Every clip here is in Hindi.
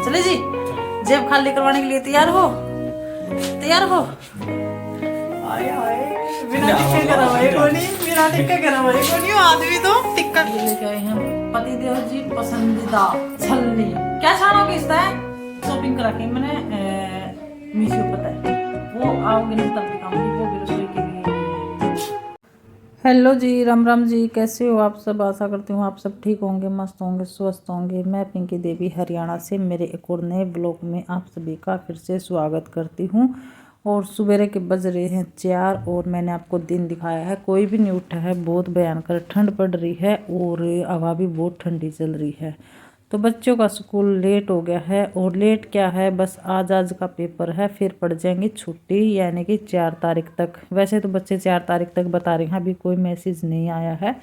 चले जी, जेब खाली करवाने के लिए तैयार हो? तैयार हो? आए हाय, बिना टिक्के करवाए कोनी, बिना टिक्के करवाए कोनी आदमी तो टिक्का लेके आए हैं। पतिदेव जी पसंदीदा छलनी क्या छाना किसता है? शॉपिंग करा के मैंने मीशो पता है, वो आओगे नहीं तब दिखाऊंगी, वो भी रसोई के लिए। हेलो जी, राम राम जी, कैसे हो आप सब? आशा करती हूँ आप सब ठीक होंगे, मस्त होंगे, स्वस्थ होंगे। मैं पिंकी देवी हरियाणा से मेरे एक और नए ब्लॉग में आप सभी का फिर से स्वागत करती हूँ। और सवेरे के बज रहे हैं 4 और मैंने आपको दिन दिखाया है, कोई भी नहीं उठा है। बहुत भयंकर ठंड पड़ रही है और हवा भी बहुत ठंडी चल रही है। तो बच्चों का स्कूल लेट हो गया है, और लेट क्या है, बस आज का पेपर है, फिर पड़ जाएंगी छुट्टी, यानी कि 4 तारीख तक। वैसे तो बच्चे 4 तारीख तक बता रहे हैं, अभी कोई मैसेज नहीं आया है।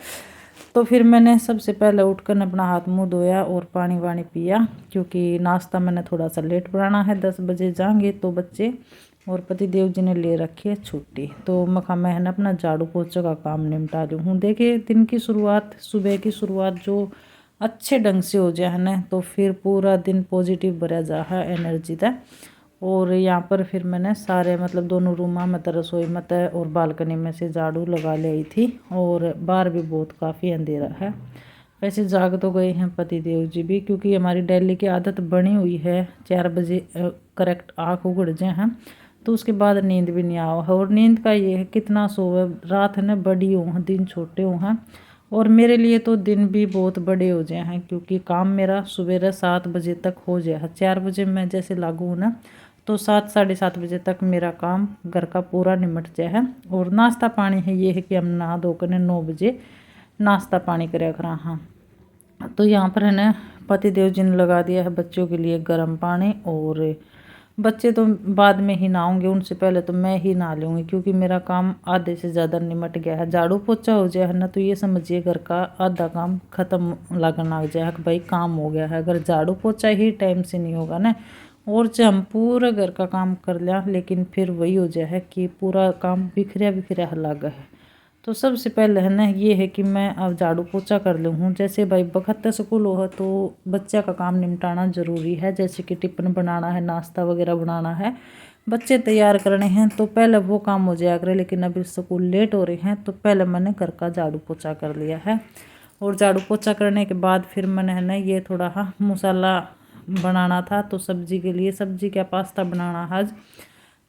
तो फिर मैंने सबसे पहले उठकर अपना हाथ मुंह धोया और पानी वानी पिया, क्योंकि नाश्ता मैंने थोड़ा सा लेट बनाना है, 10 बजे जाएंगे तो बच्चे। और पतिदेव जी ने ले रखी है छुट्टी, तो मैं है ना अपना झाड़ू पोछा का काम निपटा रही हूँ। देखिए, दिन की शुरुआत, सुबह की शुरुआत जो अच्छे ढंग से हो जाए है ना, तो फिर पूरा दिन पॉजिटिव भरा जा है एनर्जी था। और यहाँ पर फिर मैंने सारे मतलब दोनों रूमा में तो, रसोई में तो और बालकनी में से झाड़ू लगा ली थी। और बाहर भी बहुत काफ़ी अंधेरा है। वैसे जाग तो गए हैं पतिदेव जी भी, क्योंकि हमारी डेली की आदत बनी हुई है 4 बजे करेक्ट आँख उगड़ जाए हैं, तो उसके बाद नींद भी नहीं आओ है। और नींद का ये है, कितना सोए, रात है ना बड़ी हो हैं, दिन छोटे हो हैं। और मेरे लिए तो दिन भी बहुत बड़े हो जाए हैं, क्योंकि काम मेरा सवेरे 7 बजे तक हो जाए है। 4 बजे मैं जैसे लागू हूँ ना, तो 7 साढ़े 7 बजे तक मेरा काम घर का पूरा निमट जाए है। और नाश्ता पानी है ये है कि हम नहा धोकर 9 बजे नाश्ता पानी करे करा। हाँ, तो यहाँ पर है ना पतिदेव जी ने लगा दिया है बच्चों के लिए गर्म पानी। और बच्चे तो बाद में ही नहाओगे, उनसे पहले तो मैं ही नहा लूँगी, क्योंकि मेरा काम आधे से ज़्यादा निमट गया है। झाड़ू पोछा हो जाए है ना, तो ये समझिए घर का आधा काम ख़त्म लगना लग जाए है कि भाई काम हो गया है। अगर झाड़ू पोछा ही टाइम से नहीं होगा ना, और चाहे हम पूरा घर का काम कर लिया, लेकिन फिर वही हो जाए है कि पूरा काम बिखरा बिखरा लगा है। तो सबसे पहले है ना ये है कि मैं अब झाड़ू पोछा कर लूँ हूँ। जैसे भाई बखत स्कूल हो तो बच्चा का काम निपटाना ज़रूरी है, जैसे कि टिफ़िन बनाना है, नाश्ता वगैरह बनाना है, बच्चे तैयार करने हैं, तो पहले वो काम हो जाया करे। लेकिन अभी स्कूल लेट हो रहे हैं, तो पहले मैंने घर का झाड़ू पोछा कर लिया है। और झाड़ू पोछा करने के बाद फिर मैंने है ना ये थोड़ा मसाला बनाना था, तो सब्जी के लिए, सब्जी का पास्ता बनाना है आज।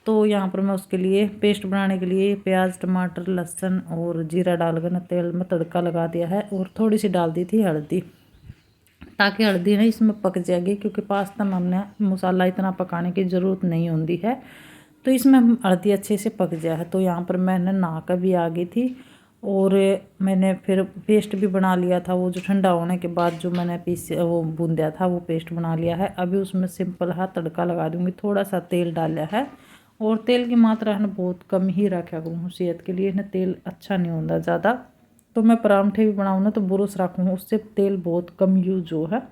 तो यहाँ पर मैं उसके लिए पेस्ट बनाने के लिए प्याज, टमाटर, लहसुन और जीरा डालकर ना तेल में तड़का लगा दिया है। और थोड़ी सी डाल दी थी हल्दी, ताकि हल्दी ना इसमें पक जाएगी, क्योंकि पास्ता में हमने मसाला इतना पकाने की ज़रूरत नहीं होती है, तो इसमें हल्दी अच्छे से पक जाए। तो यहाँ पर मैंने नहा कर भी आ गई थी, और मैंने फिर पेस्ट भी बना लिया था। वो जो ठंडा होने के बाद जो मैंने वो बूंदा था, वो पेस्ट बना लिया है। अभी उसमें सिंपल तड़का लगा दूँगी, थोड़ा सा तेल डाला है। और तेल की मात्रा है ना बहुत कम ही रखा करूँ, सेहत के लिए ना तेल अच्छा नहीं होता ज़्यादा। तो मैं परांठे भी बनाऊँ ना, तो बुरुस रखूँ, उससे तेल बहुत कम यूज हो है।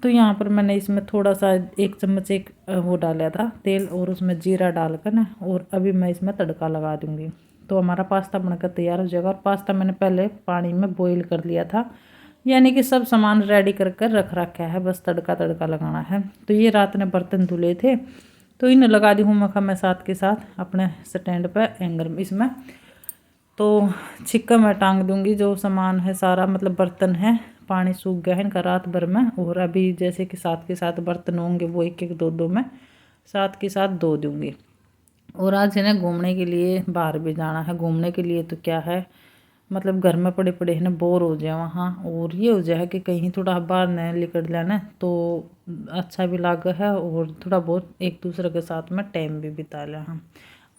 तो यहाँ पर मैंने इसमें थोड़ा सा 1 चम्मच वो डाला था तेल, और उसमें जीरा डालकर ना, और अभी मैं इसमें तड़का लगा दूँगी। तो हमारा पास्ता बनकर तैयार हो जाएगा। और पास्ता मैंने पहले पानी में बॉईल कर लिया था, यानी कि सब सामान रेडी कर कर रख रखा है, बस तड़का लगाना है। तो ये रात ने बर्तन धुले थे, तो इन्हें लगा दी हूँ मैं साथ के साथ अपने स्टैंड पर एंगर में। इसमें तो छिक्का मैं टांग दूंगी, जो सामान है सारा, मतलब बर्तन है, पानी सूख गया है इनका रात भर में। और अभी जैसे कि साथ के साथ बर्तन होंगे, वो 1-1 2-2 में साथ के साथ धो दूंगी। और आज है ना घूमने के लिए बाहर भी जाना है। घूमने के लिए तो क्या है, मतलब घर में पड़े पड़े है ना बोर हो जाए वहाँ, और ये हो जाए कि कहीं थोड़ा बाहर न निकल जाना, तो अच्छा भी लगा है। और थोड़ा बहुत एक दूसरे के साथ में टाइम भी बिता लें। हाँ,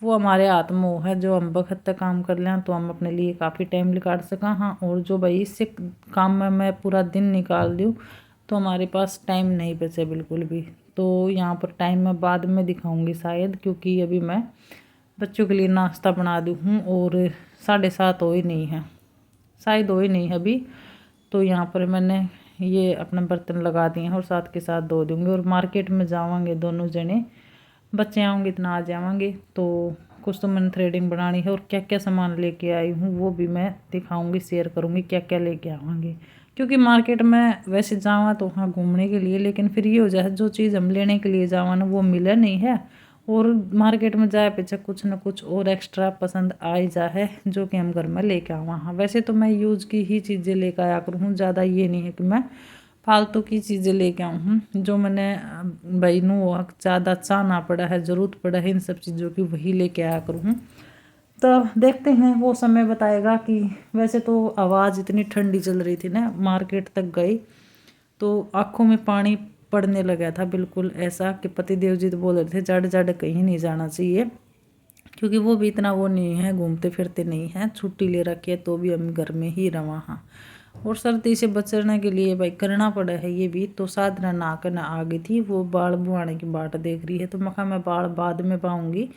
वो हमारे हाथ में वो है, जो हम वक्त तक काम कर लें तो हम अपने लिए काफ़ी टाइम निकाल सकें। हाँ, और जो भाई इससे काम में मैं पूरा दिन निकाल दूँ, तो हमारे पास टाइम नहीं बचे बिल्कुल भी। तो यहाँ पर टाइम मैं बाद में दिखाऊंगी शायद, क्योंकि अभी मैं बच्चों के लिए नाश्ता बना दी हूँ, और 7:30 हो ही नहीं है, शायद हो ही नहीं है अभी। तो यहाँ पर मैंने ये अपने बर्तन लगा दिए हैं, और साथ के साथ धो दूँगी। और मार्केट में जावांगे दोनों जने, बच्चे आऊँगे इतना आ जावांगे। तो कुछ तो मैंने थ्रेडिंग बनानी है, और क्या क्या सामान लेके आई हूँ वो भी मैं दिखाऊंगी, शेयर करूँगी क्या क्या लेके आवांगी, क्योंकि मार्केट में वैसे जावा तो वहाँ घूमने के लिए, लेकिन फिर ये हो जाए जो चीज़ हम लेने के लिए जावा ना वो मिले नहीं है, और मार्केट में जाए पीछे कुछ ना कुछ और एक्स्ट्रा पसंद आ ही जा है जो कि हम घर में लेके आवा। हाँ वैसे तो मैं यूज़ की ही चीज़ें लेकर आया करूँ हूँ, ज़्यादा ये नहीं है कि मैं फालतू की चीज़ें लेके आऊँ हूँ। जो मैंने भाई नू ज़्यादा चाहना पड़ा है, ज़रूरत पड़ा है इन सब चीज़ों की, वही लेके आया करूँ हूँ। तो देखते हैं, वो समय बताएगा कि वैसे तो आवाज़ इतनी ठंडी चल रही थी ना, मार्केट तक गई तो आँखों में पानी पड़ने लगा था, बिल्कुल ऐसा कि पतिदेव जी तो बोल रहे थे जड़ जड़ कहीं नहीं जाना चाहिए, क्योंकि वो भी इतना वो नहीं है, घूमते फिरते नहीं है, छुट्टी ले रखी है तो भी हम घर में ही रवा। हाँ और सर्दी से बचने के लिए भाई करना पड़ा है ये भी। तो साधना ना कर ना आ गई थी, वो बाल बुआने की बाट देख रही है, तो मैं बाल बाद में पाऊँगी,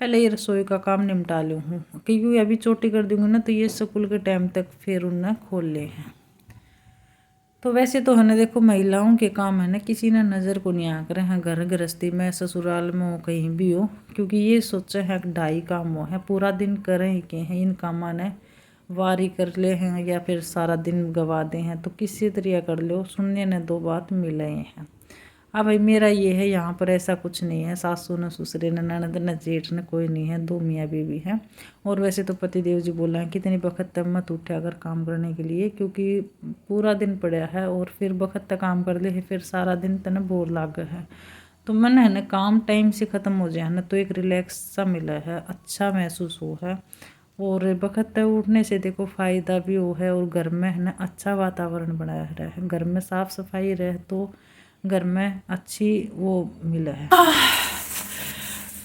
पहले ये रसोई का काम निपटा लूँ हूँ, क्योंकि अभी चोटी कर दूँगी ना तो ये स्कूल के टाइम तक फिर उन्हें खोल ले हैं। तो वैसे तो है ना देखो, महिलाओं के काम है ना किसी ने नज़र को नहीं आकर हैं, घर गृहस्थी में ससुराल में हो कहीं भी हो, क्योंकि ये सोचे हैं ढाई काम हो है, पूरा दिन करें के हैं इन कामा ने, वारी कर ले हैं या फिर सारा दिन गवा दे हैं, तो किसी तरीका कर लो, सुनने ने दो बात मिले हैं। अब भाई मेरा ये है, यहाँ पर ऐसा कुछ नहीं है, सासू न ससुरे न ननद न जेठ न कोई नहीं है, 2 मियाँ बीवी हैं। और वैसे तो पतिदेव जी बोला है कितनी वक्त तक मत उठे अगर काम करने के लिए, क्योंकि पूरा दिन पड़ा है और फिर वक्त तक काम कर ले फिर सारा दिन तने बोर लाग है। तो मन है ना काम टाइम से ख़त्म हो जाए ना तो एक रिलैक्स सा मिला है, अच्छा महसूस हो है, और वक्त तक उठने से देखो फ़ायदा भी हो है, और घर में है ना अच्छा वातावरण बनाया रहे, घर में साफ़ सफाई रहे तो घर में अच्छी वो मिला है।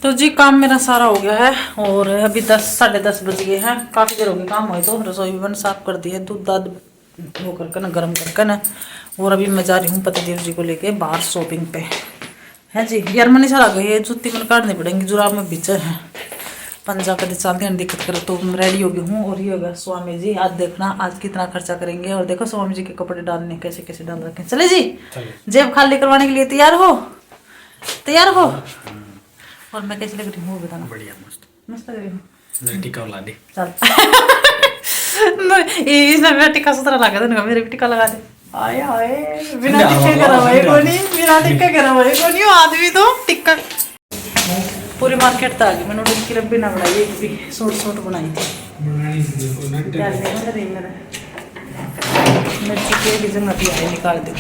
तो जी काम मेरा सारा हो गया है, और अभी 10 साढ़े 10 बज गए हैं, काफ़ी देर हो गई काम हुए, तो रसोई भी मैंने साफ कर दी है, दूध दाद वो करके ना गर्म करके ना, और अभी मैं जा रही हूँ पतिदेव जी को लेके बाहर शॉपिंग पे है जी। यार मैंने सारा गई है, जुत्ती मैंने काटनी पड़ेंगी, जुराब में बीच है, पंजा कभी चलते हैं दिक्कत करे, तो मैं रेडी हो गई हूँ। और ये होगा स्वामी जी, आज देखना आज कितना खर्चा करेंगे, और देखो स्वामी जी के कपड़े डालने कैसे कैसे डाल रखे। चले जी, जेब खाली करवाने के लिए तैयार हो, तैयार हो। और मैं कैसी लग रही हूँ बताना। बढ़िया मस्त मस्त लग रही हूँ, टीका ला दे चल इसने मेरा टिक्का सुथरा लगा था, मेरे भी टिक्का लगा दे। आए आए बिना टिक्के करवाए कोनी, बिना टिक्के करवाए कोनी, आदमी तो टिक्का। पूरी मार्केट था आज मैंने नूडल्स की रब्बी ना बनाई, एक भी शॉर्ट बनाई थी। मिर्ची के जगह भी आए निकाल दो।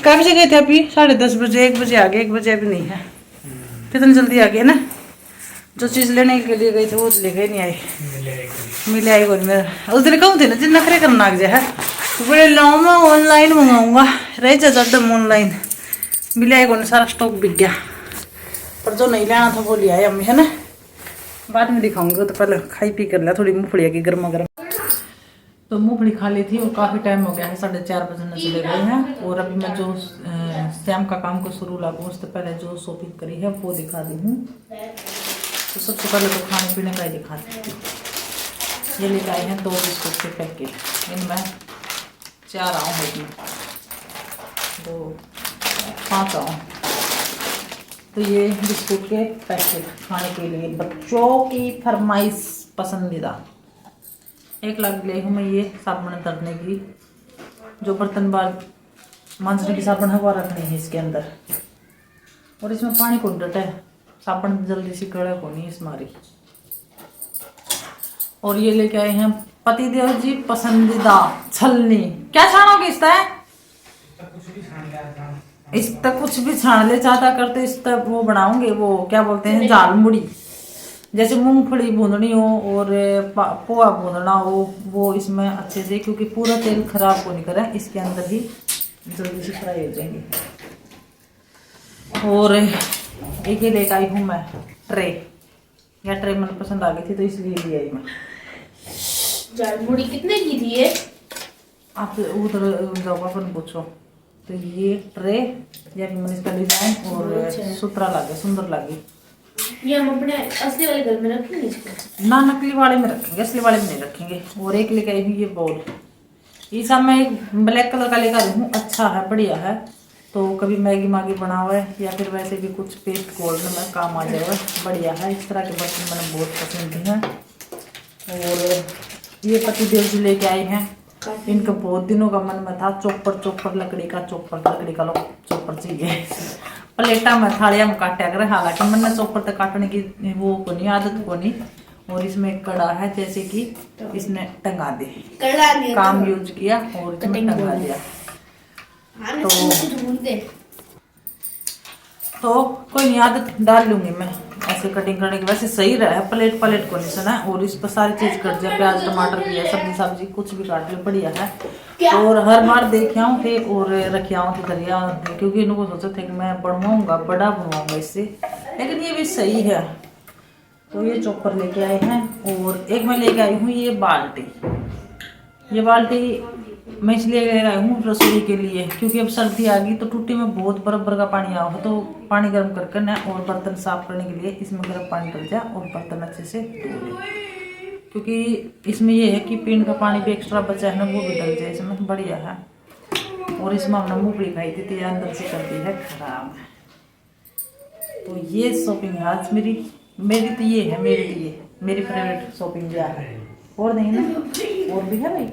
काफ़ी जगह थे अभी 10:30 बजे, 1 बजे आ गए, 1 बजे अभी नहीं है, कितनी जल्दी आ गए ना। जो चीज़ लेने के लिए गए थे वो ले गए, नहीं आए, मिले आई कोई मेरा उस दिन कहूँ थे ना जिन नखरे करना आ गया है, बड़े लाओ मैं ऑनलाइन मंगाऊंगा, रह जा ऑनलाइन, मिले आई कोई, सारा स्टॉक बिक गया, पर जो नहीं लेना था वो ले आए अम्मी है ना, बाद में दिखाऊंगी, तो पहले खाई पी कर लिया थोड़ी मूँगफली की गर्मा गर्म। तो मूँगफली खा ली थी और काफ़ी टाइम हो गया है, 4:30 बजे चले गए हैं। और अभी मैं जो शाम का काम को शुरू लागू उससे पहले जो शॉपिंग करी है वो दिखा दी हूँ। तो सबसे पहले तो खाने पीने का ही दिखा दी। ये लेकर आए हैं 2 बिस्कुट के पैकेट, इनमें 4 आऊँ इसमें 2 5 आऊँ। तो ये बिस्कुट के पैकेट खाने के लिए बच्चों की फरमाइश पसंदीदा। 1 लाख ले हूँ मैं ये साबुन तरने की, जो बर्तन बाल मांजने की साबुन है वो रखनी है इसके अंदर, और इसमें पानी को डट है, साबुन जल्दी से कड़ा को नहीं इस मारी। और ये लेके आए हैं पतिदेव जी पसंदीदा छलनी। क्या छानोगे इस तरह? इस तक कुछ भी छान ले चाहता करते, इस तक वो बनाओगे, वो क्या बोलते हैं जाल मुड़ी, जैसे मूंगफली भूननी हो और पोहा भूनना हो, वो इसमें अच्छे से, क्योंकि पूरा तेल खराब को नहीं करें, इसके अंदर ही जल्दी से फ्राई हो जाएंगे। और एक ही लेकर आई हूँ मैं ट्रे, या ट्रे मन पसंद आ गई थी तो इसलिए ले आई मैं। जाल मुड़ी कितने की थी ये? आप उधर जाओ अपन पूछो। तो ये ट्रे या फिर इसका डिजाइन और सुथरा लगे, सुंदर लगे। ये हम अपने असली वाले घर में रखेंगे इसको? ना नकली वाले में रखेंगे, असली वाले में नहीं रखेंगे। और एक लेकर आई हूँ ये बॉल, ये सब मैं एक ब्लैक कलर का लेकर आई हूँ, अच्छा है बढ़िया है। तो कभी मैगी मागी बना हुआ है या फिर वैसे भी कुछ पेस्ट खोलने में काम आ जाएगा, बढ़िया है। इस तरह के बर्तन मैंने बहुत पसंद हैं। और ये पतिदेव जी लेके आए हैं इनका बहुत दिनों का मन में था चॉपर लकड़ी का लो चॉपर चाहिए। प्लेटा में थालिया में काटा कर, हालांकि मैंने चॉपर तक काटने की वो को नहीं आदत को नहीं। और इसमें एक कड़ा है, जैसे कि इसने टंगा दे, काम यूज किया और इसमें टंगा दिया। तो कोई नहीं, आदत डाल लूंगी मैं ऐसे कटिंग करने की। वैसे सही रहा है, प्लेट को नहीं सुना। और इस पर सारी चीज कट जाए, प्याज टमाटर भी है, सब्जी कुछ भी काट ले, बढ़िया है। और हर बार देख आऊँ थे और रखे आऊँ थे करिया, क्योंकि इनको सोचा था कि मैं बनवाऊंगा, बड़ा बनवाऊंगा इससे, लेकिन ये भी सही है। तो ये चॉपर लेके आए हैं। और एक मैं लेके आई हूँ ये बाल्टी मैं इसलिए ले आई हूँ रसोई के लिए, क्योंकि अब सर्दी आ गई तो टूटी में बहुत बर्फ का पानी आया हो, तो पानी गर्म करके ना और बर्तन साफ करने के लिए इसमें गर्म पानी डल जाए और बर्तन अच्छे से धो ले। क्योंकि इसमें ये है कि पीने का पानी भी एक्स्ट्रा बचा है ना, वो भी डल जाए इसमें, बढ़िया है। और इसमें हमने मूंगफली खाई थी, तो अंदर से कर दी है खराब। तो ये शॉपिंग है आज मेरी तो ये है, मेरी फेवरेट शॉपिंग यह है। और नहीं ना, और भी है भाई,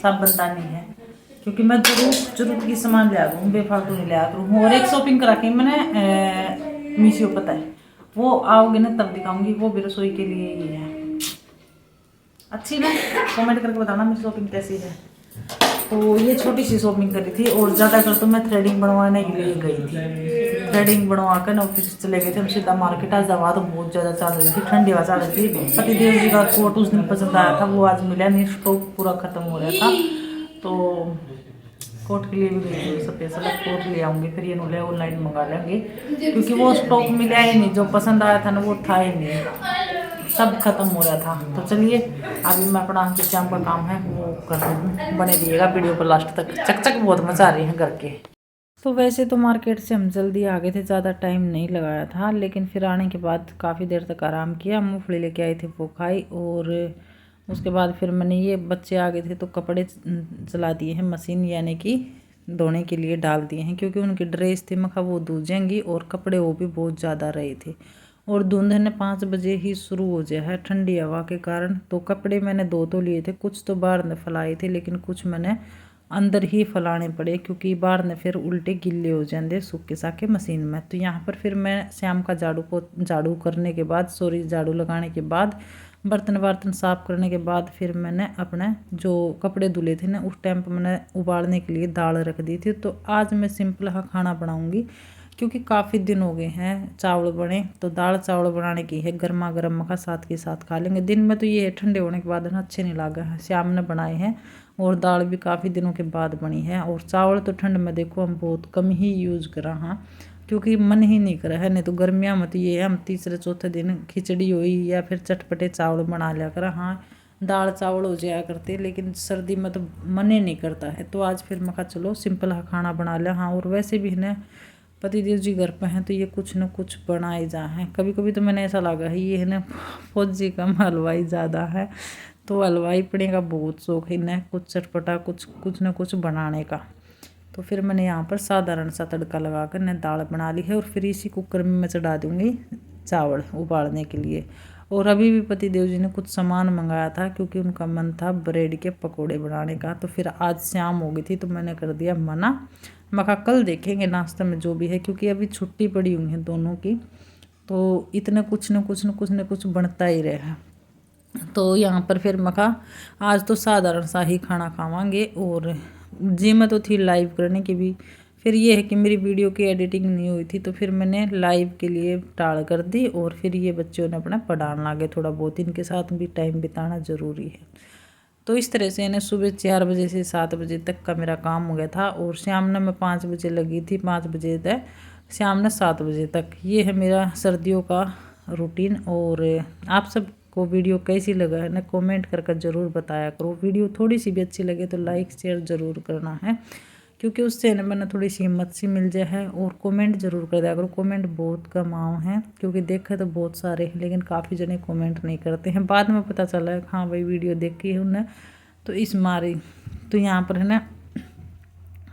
सब बतानी है, क्योंकि मैं जरूरत की सामान लिया करूँ, बेफालतू नहीं लिया करूँ। और एक शॉपिंग करा के मैंने मीशो, पता है, वो आओगे ना तब दिखाऊंगी, वो भी रसोई के लिए ही है। अच्छी ना, कमेंट करके बताना मेरी शॉपिंग कैसी है। तो ये छोटी सी शॉपिंग करी थी। और ज़्यादातर तो मैं थ्रेडिंग बनवाने के लिए गई थी, थ्रेडिंग बनवा कर ना ऑफिस चले गए थे हम सीधा मार्केट। आज हवा तो बहुत ज़्यादा चल रही थी, ठंडी हवा चल रही थी। पतिदेव जी का कोट उस दिन पसंद आया था, वो आज मिला नहीं, स्टॉक पूरा खत्म हो रहा था। तो कोट के लिए भी गई थी स्पेशल, कोट ले आऊँगी, फिर ये नूले ऑनलाइन मंगा लेंगे, क्योंकि वो स्टॉक मिला ही नहीं, जो पसंद आया था ना वो था ही नहीं, सब खत्म हो रहा था। तो चलिए अभी मैं अपना जो शाम का काम है वो कर रही हूँ, बने रहिएगा वीडियो पर लास्ट तक। चक बहुत मजा आ रही है घर के। तो वैसे तो मार्केट से हम जल्दी आ गए थे, ज़्यादा टाइम नहीं लगाया था, लेकिन फिर आने के बाद काफ़ी देर तक आराम किया। मूंगफली लेके आए थे वो खाई, और उसके बाद फिर मैंने ये बच्चे आ गए थे तो कपड़े चला दिए हैं मशीन, यानी कि धोने के लिए डाल दिए हैं, क्योंकि उनकी ड्रेस थी मखा वो धुजेंगी, और कपड़े वो भी बहुत ज़्यादा रहे थे। और धुंध ने 5 बजे ही शुरू हो जाए है ठंडी हवा के कारण। तो कपड़े मैंने 2 तो लिए थे, कुछ तो बाहर ने फैलाए थे, लेकिन कुछ मैंने अंदर ही फैलाने पड़े, क्योंकि बाहर ने फिर उल्टे गिल्ले हो जाते सूखे साके मशीन में। तो यहाँ पर फिर मैं शाम का झाड़ू करने के बाद, झाड़ू लगाने के बाद, बर्तन साफ करने के बाद, फिर मैंने अपने जो कपड़े धुले थे ना उस टाइम पर मैंने उबालने के लिए दाल रख दी थी। तो आज मैं सिंपल खाना बनाऊँगी, क्योंकि काफ़ी दिन हो गए हैं चावल बने, तो दाल चावल बनाने की है, गर्मा गर्म मखा साथ के साथ खा लेंगे। दिन में तो ये ठंडे होने के बाद ना अच्छे नहीं लगा है, शाम ने बनाए हैं, और दाल भी काफ़ी दिनों के बाद बनी है। और चावल तो ठंड में देखो हम बहुत कम ही यूज़ करा, हाँ, क्योंकि मन ही नहीं करा है। नहीं तो गर्मियाँ में तो ये हम तीसरे चौथे दिन खिचड़ी हुई या फिर चटपटे चावल बना लिया करा, हाँ दाल चावल हो जाया करते, लेकिन सर्दी में तो मन ही नहीं करता है। तो आज फिर मैं कहा चलो सिंपल खाना बना लिया। हाँ, और वैसे भी ना पतिदेव जी घर पे हैं तो ये कुछ न कुछ बनाए जा हैं। कभी कभी तो मैंने ऐसा लगा है ये है ना फौजी कम हलवाई ज़्यादा है, तो हलवाई पड़ने का बहुत शौक है इन्हें, कुछ चटपटा कुछ न कुछ बनाने का। तो फिर मैंने यहाँ पर साधारण सा तड़का लगा कर ने दाल बना ली है, और फिर इसी कुकर में मैं चढ़ा दूँगी चावल उबालने के लिए। और अभी भी पतिदेव जी ने कुछ सामान मंगाया था, क्योंकि उनका मन था ब्रेड के पकोड़े बनाने का। तो फिर आज शाम हो गई थी तो मैंने कर दिया मना, मैं कहा कल देखेंगे नाश्ते में जो भी है, क्योंकि अभी छुट्टी पड़ी हुई है दोनों की, तो इतना कुछ न कुछ बनता ही रहा। तो यहाँ पर फिर मैं कहा आज तो साधारण सा ही खाना खावांगे। और जी मैं तो थी लाइव करने की भी, फिर ये है कि मेरी वीडियो की एडिटिंग नहीं हुई थी, तो फिर मैंने लाइव के लिए टाल कर दी। और फिर ये बच्चों ने अपना पढ़ाने लगे, थोड़ा बहुत इनके साथ भी टाइम बिताना ज़रूरी है। तो इस तरह से इन्हें सुबह 4 बजे से 7 बजे तक का मेरा काम हो गया था। और शाम ने मैं 5 बजे लगी थी, 5 बजे तक, शाम ने 7 बजे तक। ये है मेरा सर्दियों का रूटीन। और आप सबको वीडियो कैसी लगा है ना कमेंट करके ज़रूर बताया करो। वीडियो थोड़ी सी भी अच्छी लगे तो लाइक शेयर ज़रूर करना है, क्योंकि उससे ना मैंने थोड़ी सी हिम्मत सी मिल जाए है। और कमेंट ज़रूर कर दिया करो, कमेंट बहुत कम आए हैं, क्योंकि देखे तो बहुत सारे हैं लेकिन काफ़ी जने कमेंट नहीं करते हैं। बाद में पता चला है हाँ भाई वीडियो देखी है उन्हें, तो इस मारी। तो यहाँ पर है ना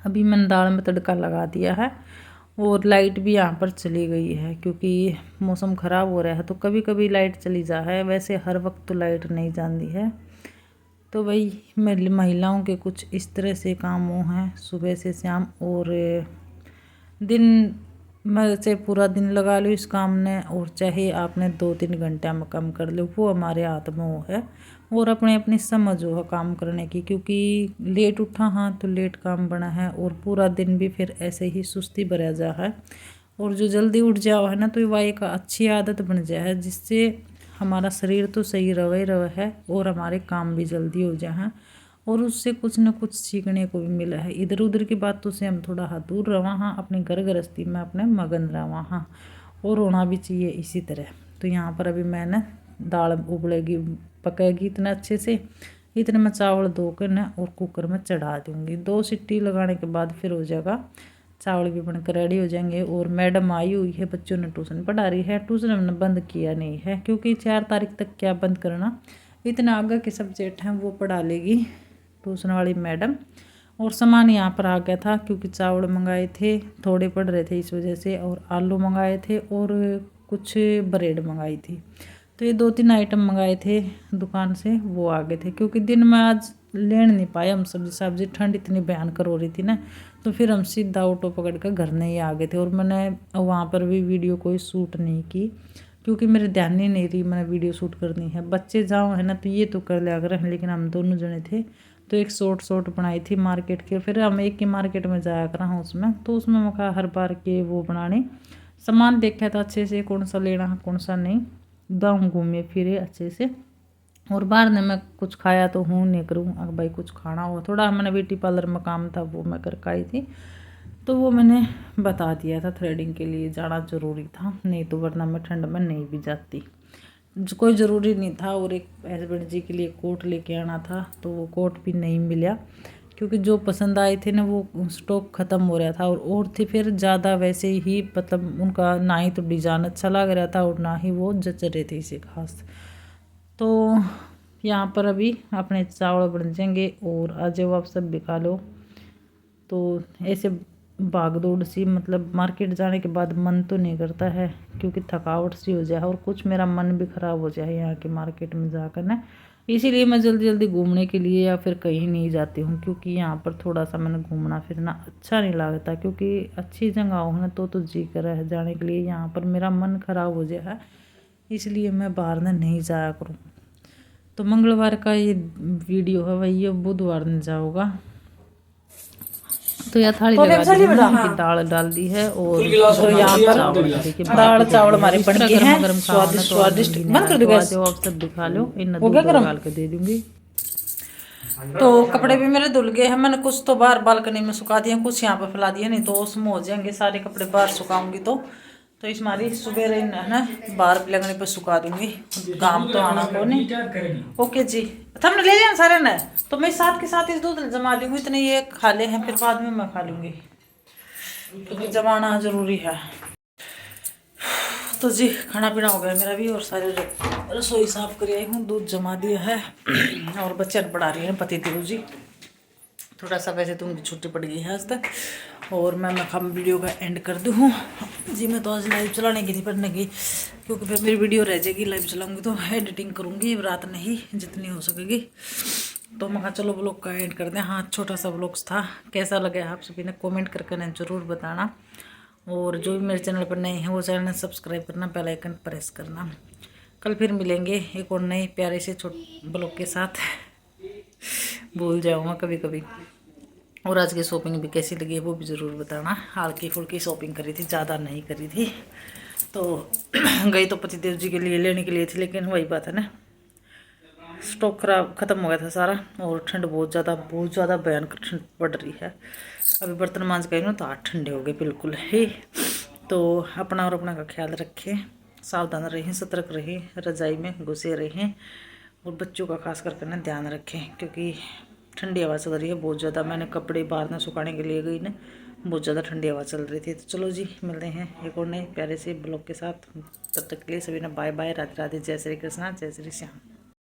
अभी मैंने दाल में तड़का लगा दिया है, और लाइट भी यहाँ पर चली गई है, क्योंकि मौसम ख़राब हो रहा है तो कभी कभी लाइट चली जा है, वैसे हर वक्त तो लाइट नहीं जाती है। तो वही महिलाओं के कुछ इस तरह से काम वो हैं सुबह से शाम, और दिन में से पूरा दिन लगा लो इस काम ने, और चाहे आपने 2-3 घंटा में कम कर लो, वो हमारे हाथ में वो है। और अपने अपनी समझ हो काम करने की, क्योंकि लेट उठा हाँ तो लेट काम बना है, और पूरा दिन भी फिर ऐसे ही सुस्ती भरा जा है। और जो जल्दी उठ जाओ है ना तो वह एक अच्छी आदत बन जाए है, जिससे हमारा शरीर तो सही रहे है और हमारे काम भी जल्दी हो जाए, और उससे कुछ न कुछ सीखने को भी मिला है। इधर उधर की बातों से हम थोड़ा दूर रहा हाँ, अपने घर गृहस्थी में अपने मगन रहा हाँ, और होना भी चाहिए इसी तरह। तो यहाँ पर अभी मैंने दाल उबलेगी पकेगी इतना अच्छे से, इतने में चावल धो कर न और कुकर में चढ़ा दूँगी। 2 सीटी लगाने के बाद फिर हो जाएगा, चावल भी बनकर रेडी हो जाएंगे। और मैडम आई हुई है, बच्चों ने ट्यूशन पढ़ा रही है। ट्यूशन हमने बंद किया नहीं है, क्योंकि 4 तारीख तक क्या बंद करना, इतना आगे के सब्जेक्ट हैं वो पढ़ा लेगी ट्यूशन वाली मैडम। और सामान यहाँ पर आ गया था, क्योंकि चावल मंगाए थे, थोड़े पड़ रहे थे इस वजह से, और आलू मंगाए थे और कुछ ब्रेड मंगाई थी। तो ये 2-3 आइटम मंगाए थे दुकान से, वो आ गए थे। क्योंकि दिन में आज लेन नहीं पाए हम सब्जी, ठंड इतनी भयंकर हो रही थी ना, तो फिर हम सीधा ऑटो पकड़ कर घर नहीं आ गए थे। और मैंने वहाँ पर भी वीडियो कोई शूट नहीं की, क्योंकि मेरे ध्यान ही नहीं रही मैंने वीडियो शूट करनी है। बच्चे जाओ है ना तो ये तो कर लिया करें, लेकिन हम दोनों जने थे तो एक शॉर्ट बनाई थी मार्केट के। फिर हम एक ही मार्केट में जाया करा हूँ उसमें, तो उसमें मैं कहा हर बार के वो बनाने सामान देखा था अच्छे से, कौन सा लेना है कौन सा नहीं, गाँव घूमे फिरे अच्छे से। और बाहर ने मैं कुछ खाया तो हूँ नहीं करूँ, अगर भाई कुछ खाना हो थोड़ा, मैंने ब्यूटी पार्लर में काम था वो मैं करके आई थी, तो वो मैंने बता दिया था थ्रेडिंग के लिए जाना ज़रूरी था, नहीं तो वरना मैं ठंड में नहीं भी जाती, कोई ज़रूरी नहीं था। और एक हस्बैंड जी के लिए कोट लेके आना था, तो वो कोट भी नहीं मिला, क्योंकि जो पसंद आए थे ना वो स्टॉक ख़त्म हो रहा था। और थे फिर ज़्यादा वैसे ही, मतलब उनका ना ही तो डिज़ाइन अच्छा लग रहा था और ना ही वो जच रहे थे इसे खास। तो यहाँ पर अभी अपने चावल बन जाएंगे, और आ जाओ आप सब भी खा लो। तो ऐसे भाग दौड़ सी, मतलब मार्केट जाने के बाद मन तो नहीं करता है, क्योंकि थकावट सी हो जाए और कुछ मेरा मन भी ख़राब हो जाए यहाँ के मार्केट में जाकर ना। इसीलिए मैं जल्दी जल्दी घूमने के लिए या फिर कहीं नहीं जाती हूँ, क्योंकि यहाँ पर थोड़ा सा मैंने घूमना फिरना अच्छा नहीं लगता, क्योंकि अच्छी जगह हो ना तो जी कर है जाने के लिए। यहाँ पर मेरा मन ख़राब हो जाए है, इसलिए मैं बाहर ने नहीं जाया करूँ। तो मंगलवार का ये वीडियो है वही, ये बुधवार में जाओगा। तो यह थाली लगा दी है, दाल डाल दी है, और तो यहाँ पर दाल चावल हमारे बन गए हैं, स्वादिष्ट स्वादिष्ट। बंद कर दूंगा, आप सब दिखा लो, इन दूध डाल के दे दूंगी। तो कपड़े भी मेरे धुल गए हैं, मैंने कुछ तो बाहर बालकनी में सुखा दिए, कुछ यहाँ पर फैला दिए, नहीं तो उसमें हो जाएंगे सारे कपड़े बाहर सुखाऊंगी। तो इस मारी सुबह रही ना बाहर लगने पर सुखा दूंगी, काम तो आना को नहीं। ओके जी, हमने ले लिया सारे ना, तो मैं साथ के साथ इस दूध जमा लूँगी, इतने ये खा ले हैं, फिर बाद में मैं खा लूँगी, क्योंकि जमाना जरूरी है। तो जी खाना पीना हो गया मेरा भी, और सारे रसोई साफ कर आई हूँ, दूध जमा दिया है, और बच्चे पढ़ा रही हैं पति देव जी। थोड़ा सा वैसे तो उनकी छुट्टी पड़ गई है आज तक, और मैं वीडियो का एंड कर दूँ जी। मैं तो आज लाइव चलाने की थी पढ़ने की, क्योंकि फिर मेरी वीडियो रह जाएगी, लाइव चलाऊंगी तो एडिटिंग करूँगी रात नहीं जितनी हो सकेगी। तो मैं चलो ब्लॉग का एंड कर दें। हाँ, छोटा सा ब्लॉग्स था, कैसा लगे आप सभी ने कमेंट करके ना ज़रूर बताना, और जो भी मेरे चैनल पर नए हैं वो चैनल सब्सक्राइब करना, बेल आइकन प्रेस करना। कल फिर मिलेंगे एक और नए प्यारे से छोटे ब्लॉग के साथ। भूल जाऊँगा कभी कभी। और आज की शॉपिंग भी कैसी लगी है वो भी ज़रूर बताना। हल्की फुल्की शॉपिंग करी थी, ज़्यादा नहीं करी थी। तो गई तो पतिदेव जी के लिए लेने के लिए थी, लेकिन वही बात है ना, स्टॉक ख़त्म हो गया था सारा, और ठंड बहुत ज़्यादा भयंकर ठंड पड़ रही है। अभी बर्तन मांज गए ना तो हाथ ठंडे हो गए बिल्कुल ही। तो अपना और अपना का ख्याल रखें, सावधान रहें, सतर्क रहें, रजाई में घुसे रहें, और बच्चों का खास करके ना ध्यान रखें, क्योंकि ठंडी हवा चल रही है बहुत ज़्यादा। मैंने कपड़े बाहर में सुखाने के लिए गई ना, बहुत ज़्यादा ठंडी हवा चल रही थी। तो चलो जी, मिलते हैं एक और नए प्यारे से ब्लॉग के साथ। तब तक के लिए सभी ने बाय बाय, राधे राधे, जय श्री कृष्णा, जय श्री श्याम।